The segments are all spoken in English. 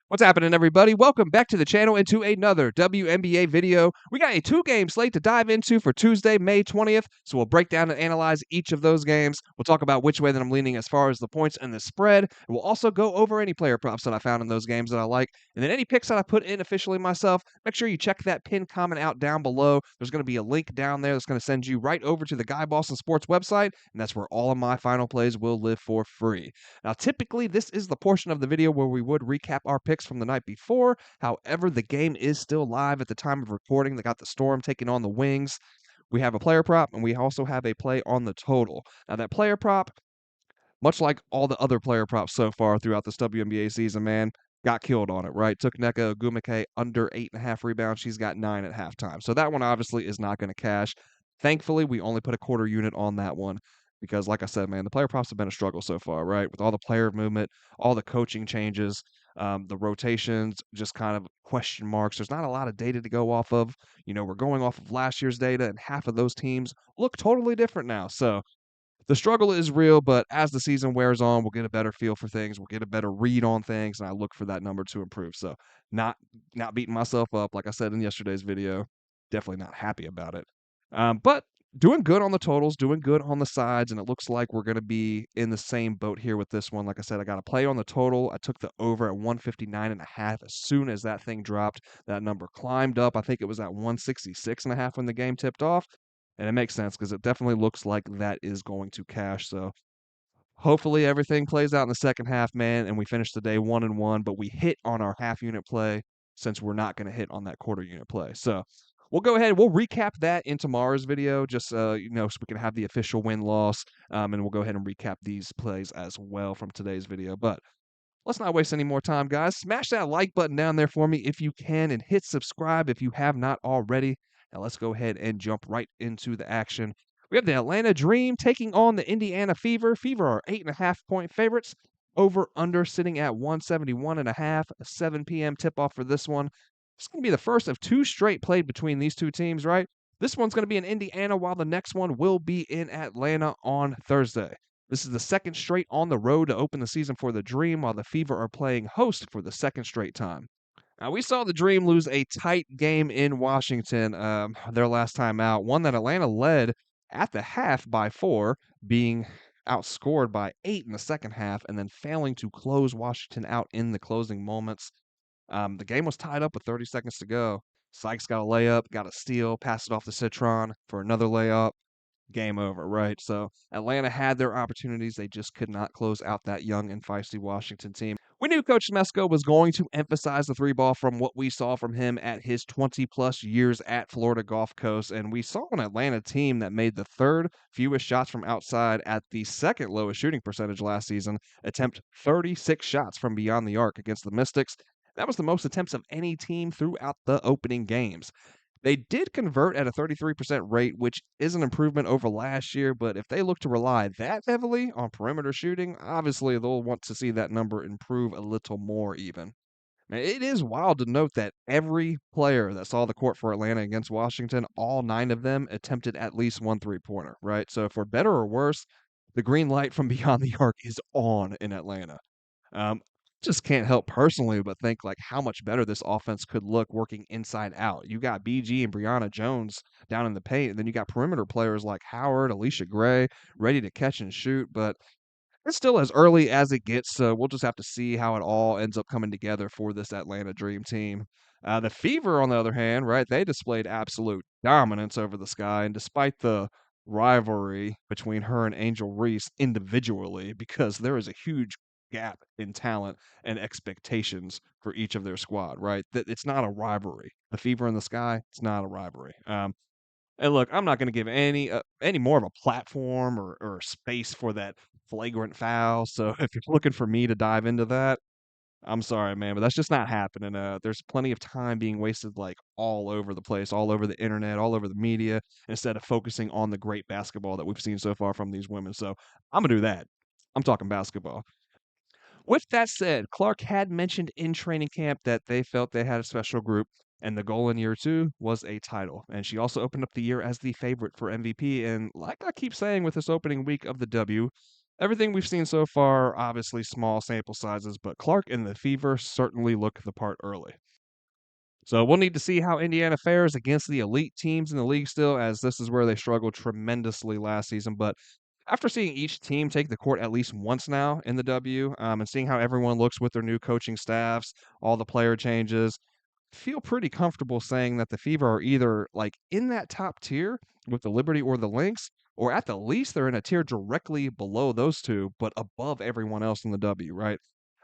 What's happening, everybody? Welcome back to the channel and to another WNBA video. We got a two-game slate to dive into for Tuesday, May 20th, so we'll break down and analyze each of those games. We'll talk about which way that I'm leaning as far as the points and the spread, and we'll also go over any player props that I found in those games that I like, and then any picks that I put in officially myself. Make sure you check that pinned comment out down below. There's going to be a link down there that's going to send you right over to the Guy Boston Sports website, and that's where all of my final plays will live for free. Now, typically, this is the portion of the video where we would recap our picks from the night before. However, the game is still live at the time of recording. They got the Storm taking on the Wings. We have a player prop, and we also have a play on the total. Now, that player prop, much like all the other player props so far throughout this WNBA season, man, got killed on it, right? Took Nneka Ogwumike under 8.5 rebounds. She's got 9 at halftime. So that one obviously is not going to cash. Thankfully, we only put a quarter unit on that one because, like I said, man, the player props have been a struggle so far, right? With all the player movement, all the coaching changes, the rotations, just kind of question marks. There's not a lot of data to go off of. We're going off of last year's data, and half of those teams look totally different now. So the struggle is real, but as the season wears on, we'll get a better feel for things. We'll get a better read on things, and I look for that number to improve. So not beating myself up, like I said in yesterday's video. Definitely not happy about it. But doing good on the totals, doing good on the sides, and it looks like we're going to be in the same boat here with this one. Like I said, I got a play on the total. I took the over at 159.5. As soon as that thing dropped, that number climbed up. I think it was at 166.5 when the game tipped off. And it makes sense because it definitely looks like that is going to cash. So hopefully everything plays out in the second half, man, and we finish the day 1-1. But we hit on our half unit play since we're not going to hit on that quarter unit play. So we'll go ahead. We'll recap that in tomorrow's video, just so we can have the official win loss, and we'll go ahead and recap these plays as well from today's video. But let's not waste any more time, guys. Smash that like button down there for me if you can, and hit subscribe if you have not already. Now let's go ahead and jump right into the action. We have the Atlanta Dream taking on the Indiana Fever. Fever are 8.5-point favorites. Over under sitting at 171.5. A 7 p.m. tip off for this one. It's going to be the first of two straight played between these two teams, right? This one's going to be in Indiana, while the next one will be in Atlanta on Thursday. This is the second straight on the road to open the season for the Dream, while the Fever are playing host for the second straight time. Now, we saw the Dream lose a tight game in Washington their last time out, one that Atlanta led at the half by 4, being outscored by 8 in the second half, and then failing to close Washington out in the closing moments. The game was tied up with 30 seconds to go. Sykes got a layup, got a steal, passed it off to Citron for another layup. Game over, right? So Atlanta had their opportunities. They just could not close out that young and feisty Washington team. We knew Coach Mesco was going to emphasize the three ball from what we saw from him at his 20-plus years at Florida Gulf Coast. And we saw an Atlanta team that made the third fewest shots from outside at the second lowest shooting percentage last season, attempt 36 shots from beyond the arc against the Mystics. That was the most attempts of any team throughout the opening games. They did convert at a 33% rate, which is an improvement over last year, but if they look to rely that heavily on perimeter shooting, obviously they'll want to see that number improve a little more even. Now, it is wild to note that every player that saw the court for Atlanta against Washington, all 9 of them attempted at least one three-pointer, right? So for better or worse, the green light from beyond the arc is on in Atlanta. Um, just can't help personally but think like how much better this offense could look working inside out. You got BG and Brianna Jones down in the paint, and then you got perimeter players like Howard, Alicia Gray, ready to catch and shoot. But it's still as early as it gets, so we'll just have to see how it all ends up coming together for this Atlanta Dream team. The Fever, on the other hand, right, they displayed absolute dominance over the Sky, and despite the rivalry between her and Angel Reese individually, because there is a huge gap in talent and expectations for each of their squad, right? That it's not a rivalry. The Fever and the Sky, it's not a rivalry. And look, I'm not going to give any more of a platform or space for that flagrant foul. So if you're looking for me to dive into that, I'm sorry, man, but that's just not happening. There's plenty of time being wasted like all over the place, all over the internet, all over the media, instead of focusing on the great basketball that we've seen so far from these women. So I'm gonna do that. I'm talking basketball. With that said, Clark had mentioned in training camp that they felt they had a special group, and the goal in year 2 was a title. And she also opened up the year as the favorite for MVP. And like I keep saying with this opening week of the W, Everything we've seen so far, obviously small sample sizes, but Clark and the Fever certainly look the part early. So we'll need to see how Indiana fares against the elite teams in the league still, as this is where they struggled tremendously last season. But after seeing each team take the court at least once now in the W, and seeing how everyone looks with their new coaching staffs, all the player changes, feel pretty comfortable saying that the Fever are either like in that top tier with the Liberty or the Lynx, or at the least they're in a tier directly below those two, but above everyone else in the W, right?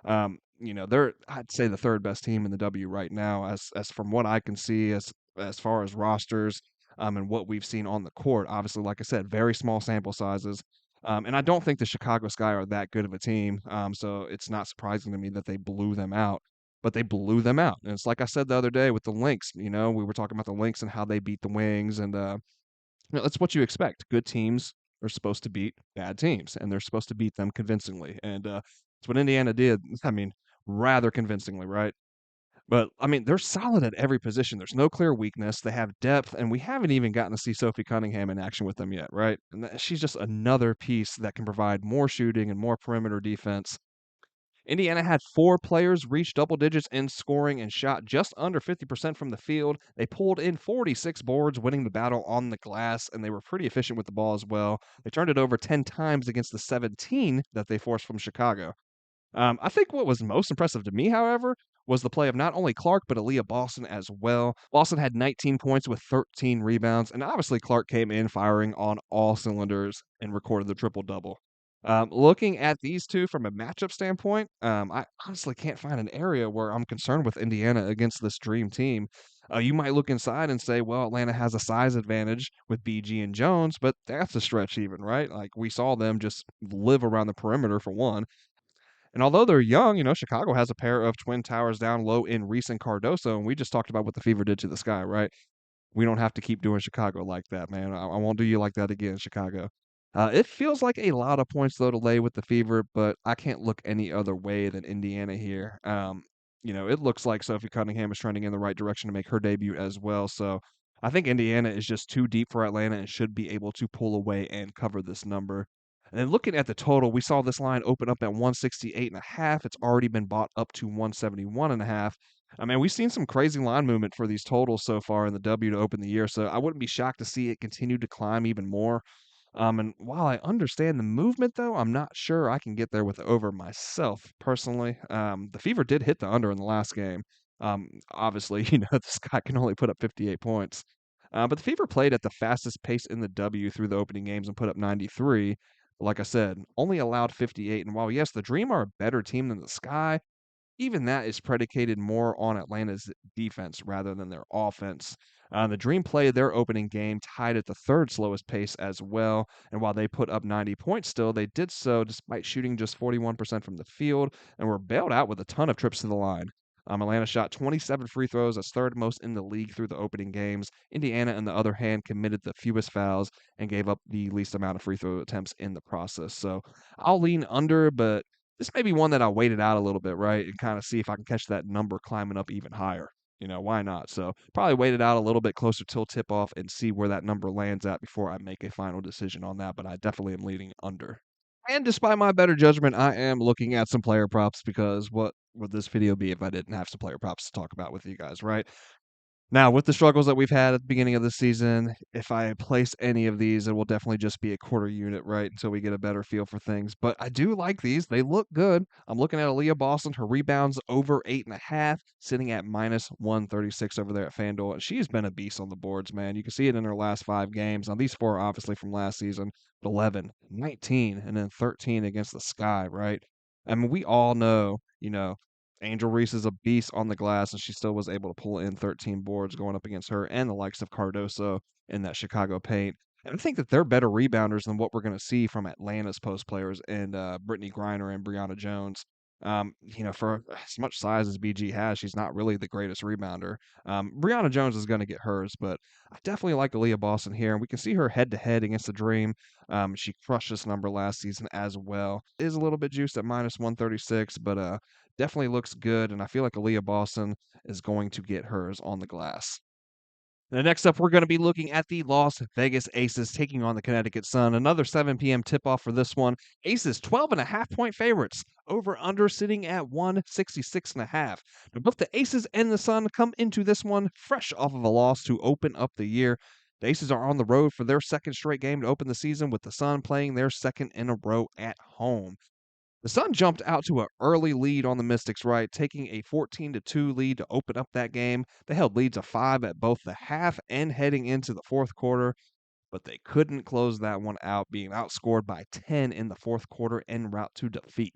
They're I'd say the third best team in the W right now, as from what I can see, as far as rosters, and what we've seen on the court. Obviously, like I said, very small sample sizes. And I don't think the Chicago Sky are that good of a team. So it's not surprising to me that they blew them out, but they blew them out. And it's like I said the other day with the Lynx, we were talking about the Lynx and how they beat the Wings. And that's what you expect. Good teams are supposed to beat bad teams, and they're supposed to beat them convincingly. And it's what Indiana did. I mean, rather convincingly, right? But I mean, they're solid at every position. There's no clear weakness. They have depth, and we haven't even gotten to see Sophie Cunningham in action with them yet, right? And she's just another piece that can provide more shooting and more perimeter defense. Indiana had 4 players reach double digits in scoring and shot just under 50% from the field. They pulled in 46 boards, winning the battle on the glass, and they were pretty efficient with the ball as well. They turned it over 10 times against the 17 that they forced from Chicago. I think what was most impressive to me, however, was the play of not only Clark, but Aaliyah Boston as well. Boston had 19 points with 13 rebounds, and obviously Clark came in firing on all cylinders and recorded the triple double. Looking at these two from a matchup standpoint, I honestly can't find an area where I'm concerned with Indiana against this dream team. You might look inside and say, well, Atlanta has a size advantage with BG and Jones, but that's a stretch, even, right? Like we saw them just live around the perimeter for one. And although they're young, Chicago has a pair of twin towers down low in Reese and Cardoso, and we just talked about what the Fever did to the Sky, right? We don't have to keep doing Chicago like that, man. I won't do you like that again, Chicago. It feels like a lot of points though to lay with the Fever, but I can't look any other way than Indiana here. It looks like Sophie Cunningham is trending in the right direction to make her debut as well. So I think Indiana is just too deep for Atlanta and should be able to pull away and cover this number. And then looking at the total, we saw this line open up at 168.5. It's already been bought up to 171.5. I mean, we've seen some crazy line movement for these totals so far in the W to open the year, so I wouldn't be shocked to see it continue to climb even more. And while I understand the movement, though, I'm not sure I can get there with the over myself personally. The Fever did hit the under in the last game. Obviously, this guy can only put up 58 points. But the Fever played at the fastest pace in the W through the opening games and put up 93. Like I said, only allowed 58. And while, yes, the Dream are a better team than the Sky, even that is predicated more on Atlanta's defense rather than their offense. The Dream played their opening game tied at the third slowest pace as well. And while they put up 90 points still, they did so despite shooting just 41% from the field and were bailed out with a ton of trips to the line. Atlanta shot 27 free throws, as third most in the league through the opening games. Indiana, on the other hand, committed the fewest fouls and gave up the least amount of free throw attempts in the process. So I'll lean under, but this may be one that I'll wait it out a little bit, right, and kinda see if I can catch that number climbing up even higher. Why not? So, probably wait it out a little bit closer till tip-off and see where that number lands at before I make a final decision on that, but I definitely am leaning under. And despite my better judgment, I am looking at some player props because what would this video be if I didn't have some player props to talk about with you guys, right? Now, with the struggles that we've had at the beginning of the season, if I place any of these, it will definitely just be a quarter unit, right? Until we get a better feel for things. But I do like these. They look good. I'm looking at Aaliyah Boston. Her rebounds over 8.5, sitting at minus 136 over there at FanDuel. And she's been a beast on the boards, man. You can see it in her last 5 games. Now, these 4 are obviously from last season, but 11, 19, and then 13 against the Sky, right? I mean, we all know, Angel Reese is a beast on the glass, and she still was able to pull in 13 boards going up against her and the likes of Cardoso in that Chicago paint. And I think that they're better rebounders than what we're going to see from Atlanta's post players and Brittany Griner and Brianna Jones. For as much size as BG has, she's not really the greatest rebounder. Brianna Jones is going to get hers, but I definitely like Aaliyah Boston here, and we can see her head to head against the Dream. She crushed this number last season as well. Is a little bit juiced at minus 136, but definitely looks good, and I feel like Aaliyah Boston is going to get hers on the glass. Now, next up, we're going to be looking at the Las Vegas Aces taking on the Connecticut Sun. Another 7 p.m. tip-off for this one. Aces 12.5-point favorites. Over/under sitting at 166.5. Now, both the Aces and the Sun come into this one fresh off of a loss to open up the year. The Aces are on the road for their second straight game to open the season, with the Sun playing their second in a row at home. The Sun jumped out to an early lead on the Mystics, right, taking a 14-2 lead to open up that game. They held leads of 5 at both the half and heading into the fourth quarter, but they couldn't close that one out, being outscored by 10 in the fourth quarter en route to defeat.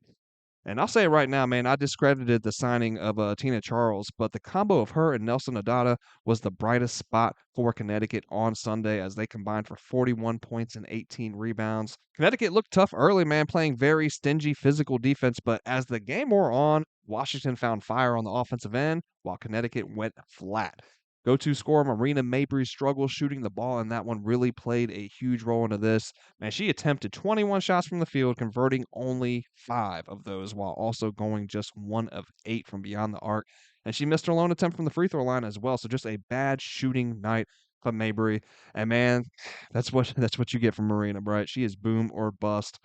And I'll say it right now, man, I discredited the signing of Tina Charles, but the combo of her and Nelson Adada was the brightest spot for Connecticut on Sunday as they combined for 41 points and 18 rebounds. Connecticut looked tough early, man, playing very stingy physical defense, but as the game wore on, Washington found fire on the offensive end while Connecticut went flat. Go-to scorer Marina Mabry's struggle shooting the ball, and that one really played a huge role into this. Man, she attempted 21 shots from the field, converting only 5 of those, while also going just 1 of 8 from beyond the arc. And she missed her lone attempt from the free throw line as well. So just a bad shooting night from Mabry. And man, that's what you get from Marina, right? She is boom or bust.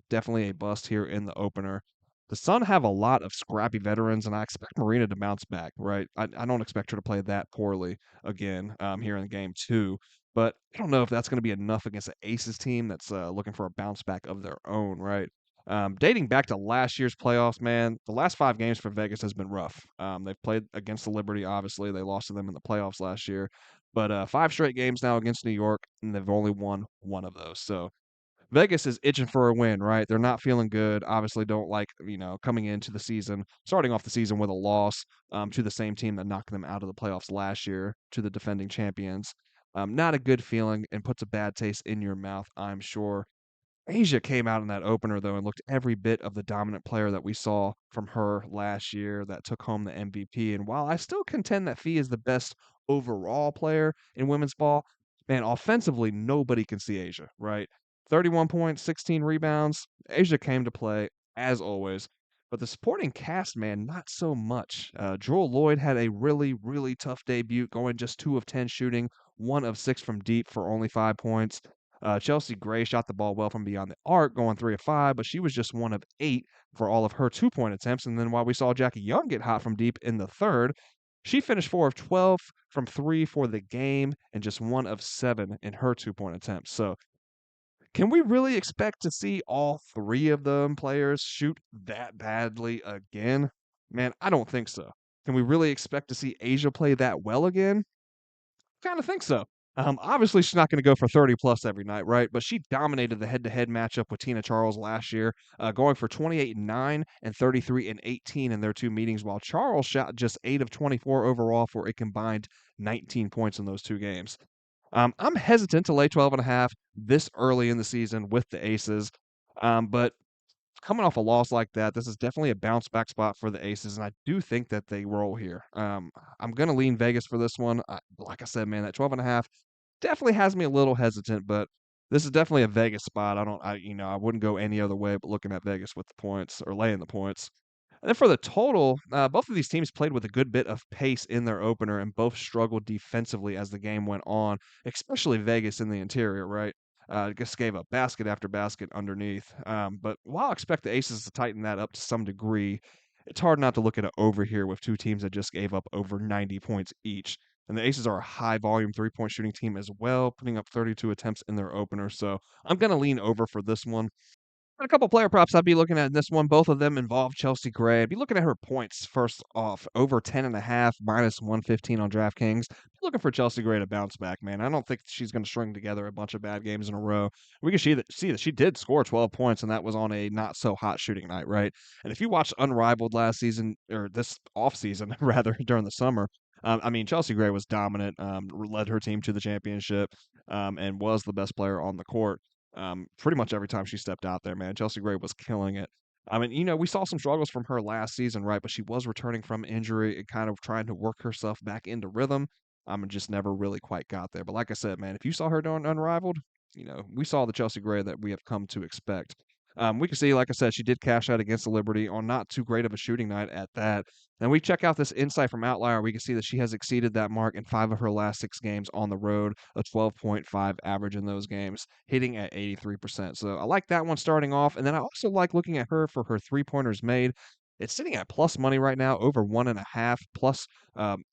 Definitely a bust here in the opener. The Sun have a lot of scrappy veterans, and I expect Marina to bounce back, right? I don't expect her to play that poorly again here in game two. But I don't know if that's going to be enough against an Aces team that's looking for a bounce back of their own, right? Dating back to last year's playoffs, man, the last 5 games for Vegas has been rough. They've played against the Liberty, obviously. They lost to them in the playoffs last year. But 5 straight games now against New York, and they've only won one of those. So Vegas is itching for a win, right? They're not feeling good. Obviously, don't like, coming into the season, starting off the season with a loss to the same team that knocked them out of the playoffs last year, to the defending champions. Not a good feeling and puts a bad taste in your mouth, I'm sure. Asia came out in that opener, though, and looked every bit of the dominant player that we saw from her last year that took home the MVP. And while I still contend that Fee is the best overall player in women's ball, man, offensively, nobody can see Asia, right? 31 points, 16 rebounds. Asia came to play, as always. But the supporting cast, man, not so much. Jewel Lloyd had a really, really tough debut, going just 2 of 10 shooting, 1 of 6 from deep for only 5 points. Chelsea Gray shot the ball well from beyond the arc, going 3 of 5, but she was just 1 of 8 for all of her 2-point attempts. And then while we saw Jackie Young get hot from deep in the third, she finished 4 of 12 from 3 for the game and just 1 of 7 in her 2-point attempts. So can we really expect to see all 3 of them players shoot that badly again? Man, I don't think so. Can we really expect to see Asia play that well again? Kinda think so. Obviously, she's not gonna go for 30 plus every night, right? But she dominated the head-to-head matchup with Tina Charles last year, going for 28 and 9 and 33 and 18 in their 2 meetings, while Charles shot just 8 of 24 overall for a combined 19 points in those 2 games. I'm hesitant to lay 12.5 this early in the season with the Aces, but coming off a loss like that, this is definitely a bounce back spot for the Aces, and I do think that they roll here. I'm gonna lean Vegas for this one. Like I said, man, that 12.5 definitely has me a little hesitant, but this is definitely a Vegas spot. I wouldn't go any other way but looking at Vegas with the points or laying the points. And then for the total, both of these teams played with a good bit of pace in their opener and both struggled defensively as the game went on, especially Vegas in the interior, right? Just gave up basket after basket underneath. But while I expect the Aces to tighten that up to some degree, it's hard not to look at it over here with 2 teams that just gave up over 90 points each. And the Aces are a high volume 3-point shooting team as well, putting up 32 attempts in their opener. So I'm going to lean over for this one. And a couple player props I'd be looking at in this one. Both of them involve Chelsea Gray. I'd be looking at her points first off, over 10.5, minus 115 on DraftKings. Looking for Chelsea Gray to bounce back, man. I don't think she's going to string together a bunch of bad games in a row. We can see that she did score 12 points, and that was on a not so hot shooting night, right? And if you watched Unrivaled last season, or this off season, rather, during the summer, Chelsea Gray was dominant, led her team to the championship, and was the best player on the court. Pretty much every time she stepped out there, man, Chelsea Gray was killing it. We saw some struggles from her last season, right? But she was returning from injury and kind of trying to work herself back into rhythm. And just never really quite got there. But like I said, man, if you saw her doing Unrivaled, we saw the Chelsea Gray that we have come to expect. We can see, like I said, she did cash out against the Liberty on not too great of a shooting night at that. And we check out this insight from Outlier. We can see that she has exceeded that mark in 5 of her last 6 games on the road, a 12.5 average in those games, hitting at 83%. So I like that one starting off. And then I also like looking at her for her three-pointers made. It's sitting at plus money right now, over 1.5, plus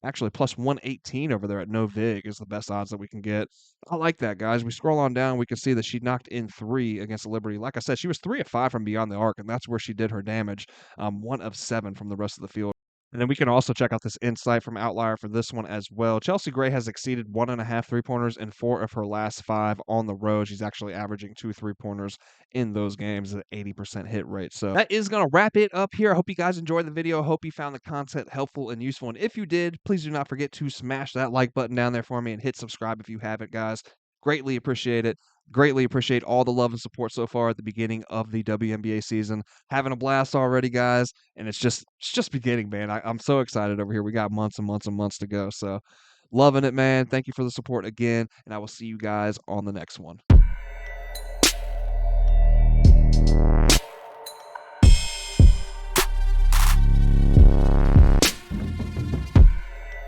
actually plus 118 over there at No Vig is the best odds that we can get. I like that, guys. We scroll on down, we can see that she knocked in 3 against the Liberty. Like I said, she was 3 of 5 from beyond the arc, and that's where she did her damage. 1 of 7 from the rest of the field. And then we can also check out this insight from Outlier for this one as well. Chelsea Gray has exceeded 1.5 three-pointers in 4 of her last 5 on the road. She's actually averaging 2 three-pointers in those games at 80% hit rate. So that is going to wrap it up here. I hope you guys enjoyed the video. I hope you found the content helpful and useful. And if you did, please do not forget to smash that like button down there for me and hit subscribe if you haven't, guys. Greatly appreciate it. Greatly appreciate all the love and support so far at the beginning of the WNBA season. Having a blast already, guys, and it's just beginning, man. I'm so excited over here. We got months and months and months to go. So loving it, man. Thank you for the support again, and I will see you guys on the next one.